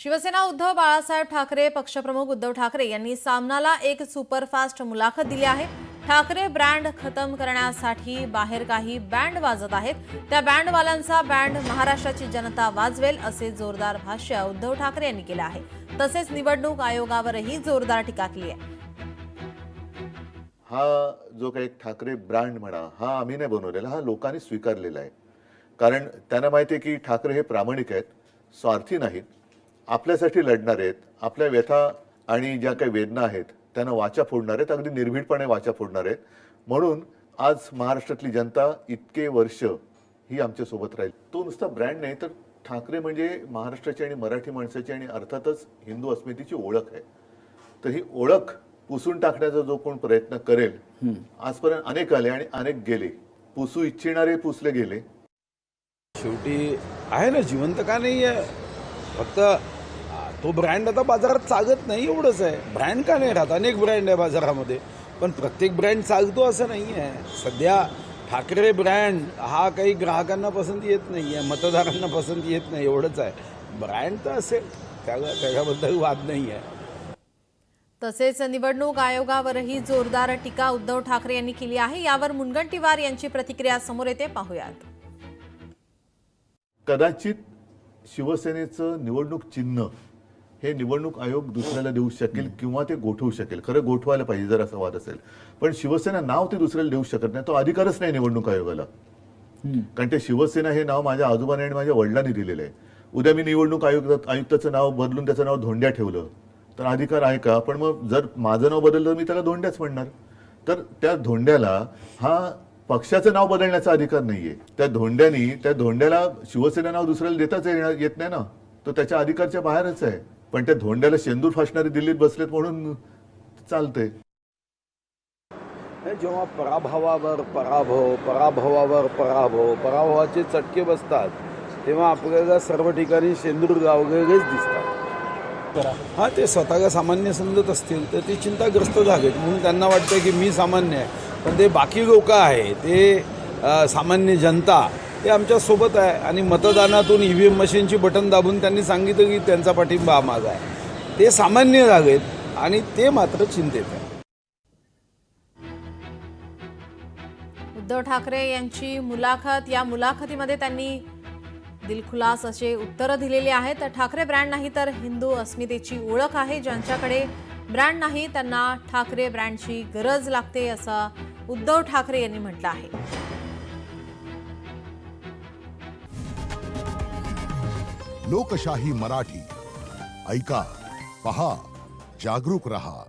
शिवसेना उद्धव बाळासाहेब ठाकरे पक्षप्रमुख उद्धव ठाकरे यांनी सामनाला एक सुपरफास्ट मुलाखत दिली आहे। ठाकरे ब्रँड खतम करण्यासाठी बाहेर काही बँड वाजत आहेत, त्या बँडवाल्यांचा बँड महाराष्ट्राची जनता वाजवेल असे जोरदार भाष्य उद्धव ठाकरे यांनी केले आहे। तसेच निवडणूक आयोगावरही जोरदार टीका केली आहे। हा जो काही ठाकरे ब्रँड म्हणा, हा आम्ही नाही बनवलेला, हा लोकांनी स्वीकारलेला आहे। कारण त्यांना माहिती आहे की ठाकरे हे प्रामाणिक आहेत, स्वार्थी नाहीत, आपल्यासाठी लढणार आहेत, आपल्या व्यथा आणि ज्या काही वेदना आहेत त्यांना वाचा फोडणार आहेत, अगदी निर्भीडपणे वाचा फोडणार आहेत। म्हणून आज महाराष्ट्रातली जनता इतके वर्ष ही आमच्या सोबत राहील। तो नुसता ब्रँड नाही, तर ठाकरे म्हणजे महाराष्ट्राची आणि मराठी माणसाची आणि अर्थातच हिंदू अस्मितेची ओळख आहे। तर ही ओळख पुसून टाकण्याचा जो कोण प्रयत्न करेल, आजपर्यंत अनेक आले आणि अनेक गेले, पुसू इच्छिणारे पुसले गेले। शेवटी आहे ना, जिवंत का नाही आहे, फक्त तो ब्रँड आता बाजारात चालत नाही एवढंच आहे। ब्रँड का नाही राहत, अनेक ब्रँड आहे बाजारामध्ये, पण प्रत्येक ब्रँड चालतो असं नाही आहे। सध्या ठाकरे ब्रँड हा काही ग्राहकांना पसंती येत नाही आहे, मतदारांना पसंती येत नाही, एवढंच आहे। ब्रँड तर असेल, त्याच्याबद्दल वाद नाही आहे। तसेच निवडणूक आयोगावरही जोरदार टीका उद्धव ठाकरे यांनी केली आहे। यावर मुनगंटीवार यांची प्रतिक्रिया समोर येते, पाहूयात। कदाचित शिवसेनेचं निवडणूक चिन्ह हे निवडणूक आयोग दुसऱ्याला देऊ शकेल किंवा ते गोठवू शकेल, खरं गोठवायला पाहिजे जर असा वाद असेल, पण शिवसेना नाव ते दुसऱ्याला देऊ शकत नाही, तो अधिकारच नाही निवडणूक आयोगाला। कारण ते शिवसेना हे नाव माझ्या आजोबाने आणि माझ्या वडिलांनी दिलेलं आहे। उद्या मी निवडणूक आयुक्ताचं नाव बदलून त्याचं नाव धोंड्या ठेवलं तर अधिकार आहे का? पण मग जर माझं नाव बदललं मी त्याला धोंड्याच म्हणणार, तर त्या धोंड्याला हा पक्षाचं नाव बदलण्याचा अधिकार नाहीये। त्या धोंड्याला शिवसेना नाव दुसऱ्याला देताच येत नाही ना, तो त्याच्या अधिकारच्या बाहेरच आहे। पण त्या धोंड्याला शेंदूर फासणारे दिल्लीत बसलेत म्हणून चालतंय। जेव्हा पराभवावर पराभव, पराभवावर पराभव, पराभवाचे चटके बसतात, तेव्हा आपल्याला सर्व ठिकाणी शेंदूर गावगेच दिसतात। हा, ते स्वतःला सामान्य समजत असतील तर ते चिंताग्रस्त झालेत, म्हणून त्यांना वाटतं की मी सामान्य आहे, पण ते बाकी लोक आहे, ते सामान्य जनता ते आमच्या सोबत आहे। आणि मतदानातून EVM मशीनची बटन दाबून त्यांनी सांगितलं की त्यांचा पाठिंबा माझा आहे। ते सामान्य झालेत आणि ते मात्र चिंतेत आहे। उद्धव ठाकरे यांची मुलाखत, या मुलाखतीमध्ये त्यांनी दिलखुलास असे उत्तर दिलेले आहेत। ठाकरे ब्रँड नाही तर हिंदू अस्मितेची ओळख आहे, ज्यांच्याकडे ब्रँड नाही त्यांना ठाकरे ब्रँडची गरज लागते, असं उद्धव ठाकरे यांनी म्हटलं आहे। लोकशाही मराठी ऐका, पहा, जागरूक रहा।